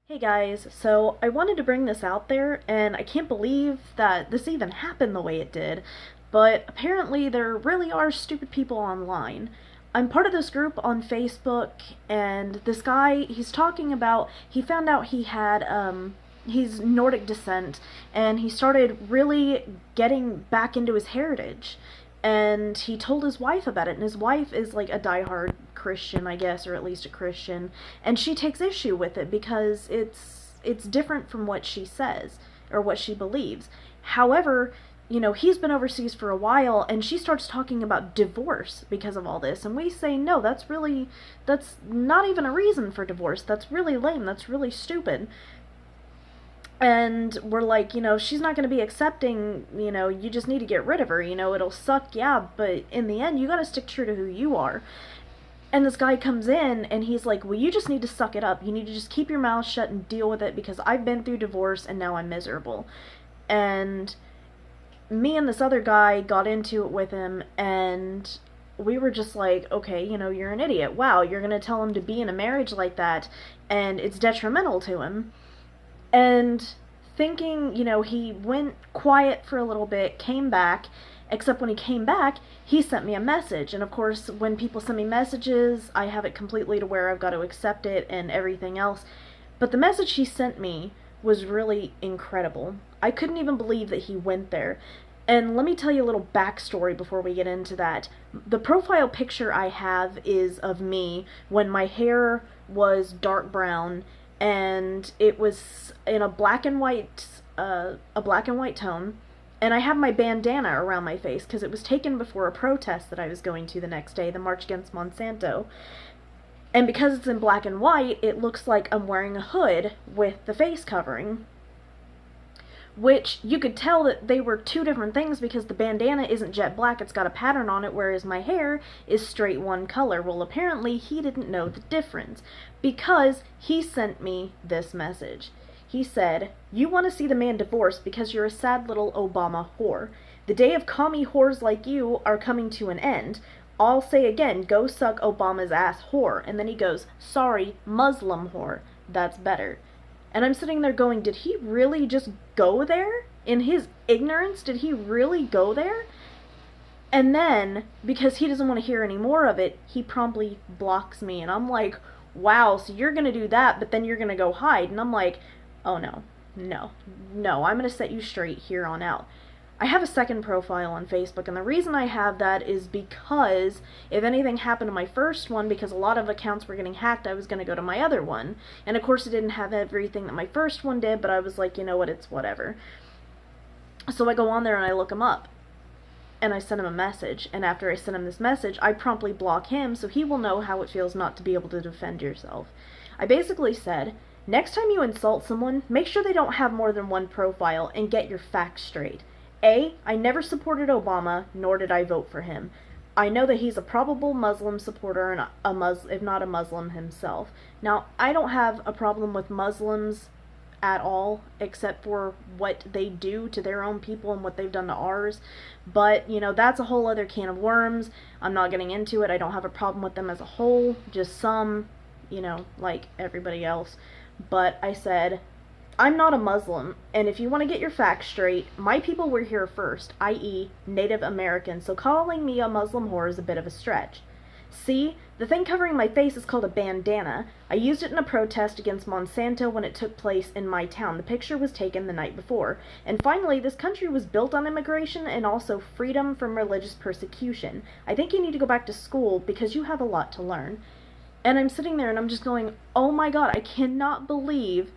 Hey guys, so I wanted to bring this out there, and I can't believe that this even happened the way it did, but apparently there really are stupid people online. I'm part of this group on Facebook, and this guy, he's talking about, he found out he's Nordic descent, and he started really getting back into his heritage. And he told his wife about it, and his wife is like a diehard Christian, I guess, or at least a Christian, and she takes issue with it because it's different from what she says or what she believes. However, he's been overseas for a while, and she starts talking about divorce because of all this, and we say no, that's not even a reason for divorce. That's really lame. That's really stupid. And we're like, she's not going to be accepting, you just need to get rid of her, it'll suck, yeah, but in the end, you got to stick true to who you are. And this guy comes in and he's like, well, you just need to suck it up. You need to just keep your mouth shut and deal with it because I've been through divorce and now I'm miserable. And me and this other guy got into it with him, and we were just like, okay, you're an idiot. Wow, you're going to tell him to be in a marriage like that, and it's detrimental to him. And thinking, he went quiet for a little bit, came back, except when he came back, he sent me a message. And of course, when people send me messages, I have it completely to where I've got to accept it and everything else. But the message he sent me was really incredible. I couldn't even believe that he went there. And let me tell you a little backstory before we get into that. The profile picture I have is of me when my hair was dark brown, and it was in a black and white tone, and I have my bandana around my face because it was taken before a protest that I was going to the next day, the March Against Monsanto. And because it's in black and white, it looks like I'm wearing a hood with the face covering, which you could tell that they were two different things because the bandana isn't jet black, it's got a pattern on it, whereas my hair is straight one color. Well, apparently he didn't know the difference because he sent me this message. He said, you want to see the man divorced because you're a sad little Obama whore. The day of commie whores like you are coming to an end. I'll say again, go suck Obama's ass whore. And then he goes, sorry, Muslim whore. That's better. And I'm sitting there going, did he really just go there? In his ignorance, did he really go there? And then, because he doesn't want to hear any more of it, he promptly blocks me. And I'm like, wow, so you're going to do that, but then you're going to go hide. And I'm like, oh no, no, no, I'm going to set you straight here on out. I have a second profile on Facebook, and the reason I have that is because if anything happened to my first one, because a lot of accounts were getting hacked, I was going to go to my other one. And of course it didn't have everything that my first one did, but I was like, you know what, it's whatever. So I go on there and I look him up, and I send him a message, and after I send him this message, I promptly block him so he will know how it feels not to be able to defend yourself. I basically said, next time you insult someone, make sure they don't have more than one profile and get your facts straight. A, I never supported Obama, nor did I vote for him. I know that he's a probable Muslim supporter and if not a Muslim himself. Now, I don't have a problem with Muslims at all, except for what they do to their own people and what they've done to ours. But, that's a whole other can of worms. I'm not getting into it. I don't have a problem with them as a whole, just some, like everybody else. But I said, I'm not a Muslim, and if you want to get your facts straight, my people were here first, i.e. Native Americans, so calling me a Muslim whore is a bit of a stretch. See, the thing covering my face is called a bandana. I used it in a protest against Monsanto when it took place in my town. The picture was taken the night before. And finally, this country was built on immigration and also freedom from religious persecution. I think you need to go back to school because you have a lot to learn. And I'm sitting there and I'm just going, oh my god, I cannot believe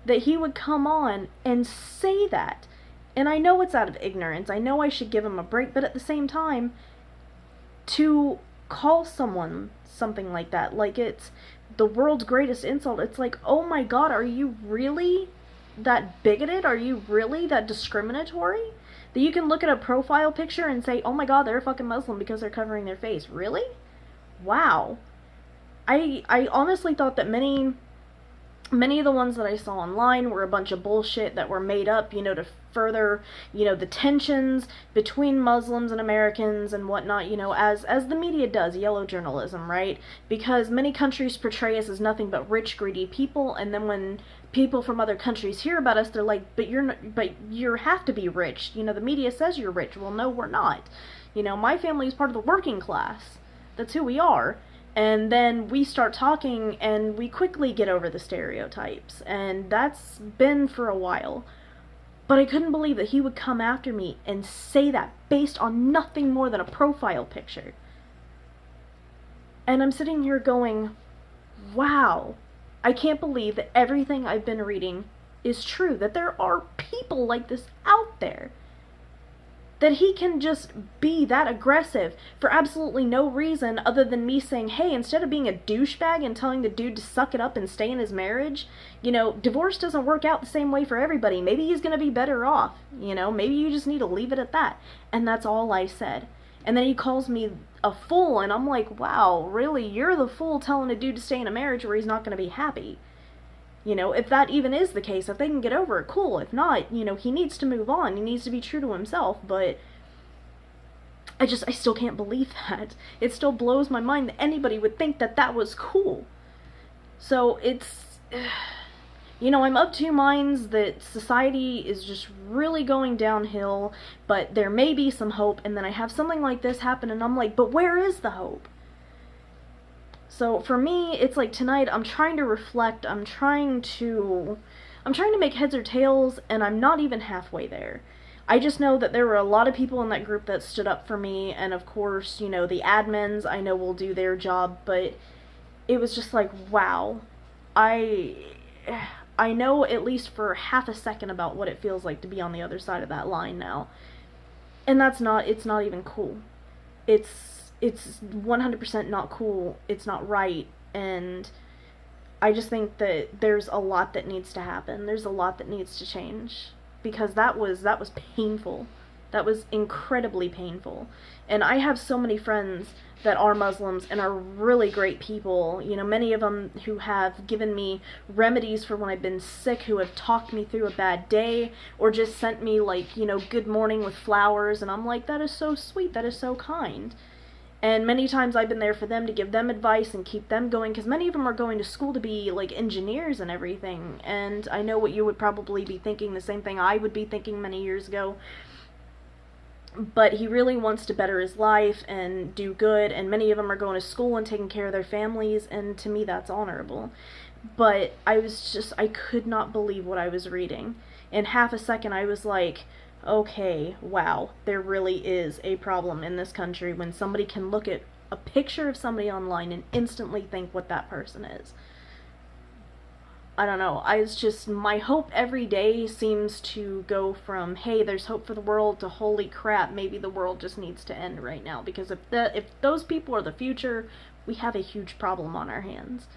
that he would come on and say that. And I know it's out of ignorance. I know I should give him a break, but at the same time, to call someone something like that, like it's the world's greatest insult, it's like, oh my god, are you really that bigoted? Are you really that discriminatory? That you can look at a profile picture and say, oh my god, they're a fucking Muslim because they're covering their face. Really? Wow. I honestly thought that many Many of the ones that I saw online were a bunch of bullshit that were made up, to further, the tensions between Muslims and Americans and whatnot, as the media does, yellow journalism, right? Because many countries portray us as nothing but rich, greedy people, and then when people from other countries hear about us, they're like, but you're not, but you have to be rich. The media says you're rich. Well, no, we're not. My family is part of the working class. That's who we are. And then we start talking and we quickly get over the stereotypes. And that's been for a while. But I couldn't believe that he would come after me and say that based on nothing more than a profile picture. And I'm sitting here going, wow, I can't believe that everything I've been reading is true. That there are people like this out there. That he can just be that aggressive for absolutely no reason other than me saying, hey, instead of being a douchebag and telling the dude to suck it up and stay in his marriage, divorce doesn't work out the same way for everybody. Maybe he's going to be better off. Maybe you just need to leave it at that. And that's all I said. And then he calls me a fool, and I'm like, wow, really? You're the fool telling a dude to stay in a marriage where he's not going to be happy. If that even is the case, if they can get over it, cool. If not, he needs to move on. He needs to be true to himself. But I still can't believe that. It still blows my mind that anybody would think that that was cool. So it's, I'm of two minds that society is just really going downhill, but there may be some hope. And then I have something like this happen, and I'm like, but where is the hope? So for me, it's like tonight I'm trying to reflect, I'm trying to make heads or tails, and I'm not even halfway there. I just know that there were a lot of people in that group that stood up for me, and of course, the admins I know will do their job, but it was just like, wow. I know at least for half a second about what it feels like to be on the other side of that line now. And it's not even cool. It's 100% not cool. It's not right. And I just think that there's a lot that needs to happen. There's a lot that needs to change. Because that was painful. That was incredibly painful. And I have so many friends that are Muslims and are really great people. Many of them who have given me remedies for when I've been sick, who have talked me through a bad day, or just sent me good morning with flowers. And I'm like, that is so sweet. That is so kind. And many times I've been there for them to give them advice and keep them going, because many of them are going to school to be, engineers and everything. And I know what you would probably be thinking, the same thing I would be thinking many years ago. But he really wants to better his life and do good, and many of them are going to school and taking care of their families, and to me that's honorable. But I could not believe what I was reading. In half a second I was like, okay, wow, there really is a problem in this country when somebody can look at a picture of somebody online and instantly think what that person is. I don't know, my hope every day seems to go from, hey, there's hope for the world, to holy crap, maybe the world just needs to end right now. Because if those people are the future, we have a huge problem on our hands.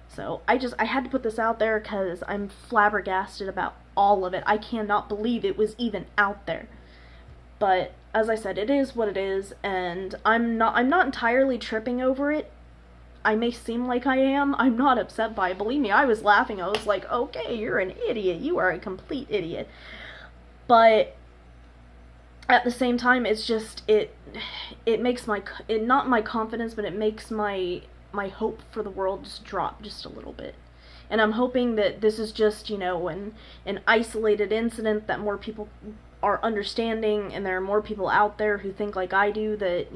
So I had to put this out there because I'm flabbergasted about all of it. I cannot believe it was even out there. But as I said, it is what it is, and I'm not entirely tripping over it. I may seem like I am. I'm not upset by it. Believe me, I was laughing. I was like, okay, you're an idiot. You are a complete idiot. But at the same time, it's just, it makes not my confidence, but it makes my hope for the world just drop just a little bit. And I'm hoping that this is just, an isolated incident, that more people are understanding, and there are more people out there who think like I do, that,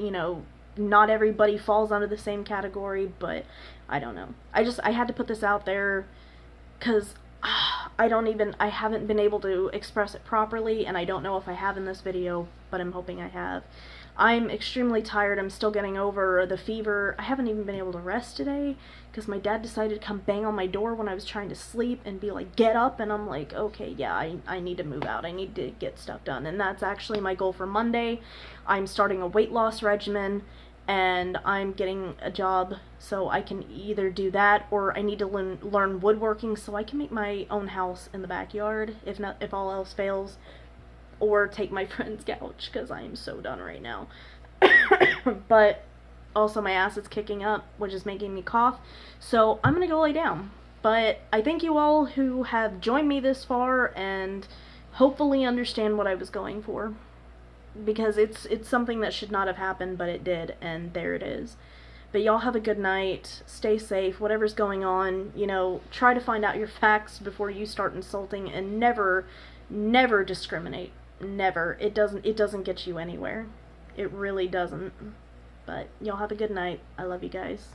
not everybody falls under the same category. But I don't know. I had to put this out there because I haven't been able to express it properly, and I don't know if I have in this video, but I'm hoping I have. I'm extremely tired. I'm still getting over the fever. I haven't even been able to rest today because my dad decided to come bang on my door when I was trying to sleep and be like, get up, and I'm like, okay, yeah, I need to move out. I need to get stuff done, and that's actually my goal for Monday. I'm starting a weight loss regimen, and I'm getting a job so I can either do that, or I need to learn woodworking so I can make my own house in the backyard, if all else fails, or take my friend's couch, because I am so done right now. But also my acid's kicking up, which is making me cough, so I'm gonna go lay down. But I thank you all who have joined me this far and hopefully understand what I was going for. Because it's something that should not have happened, but it did, and there it is. But y'all have a good night. Stay safe. Whatever's going on, try to find out your facts before you start insulting, and never, never discriminate. Never. It doesn't get you anywhere. It really doesn't. But y'all have a good night. I love you guys.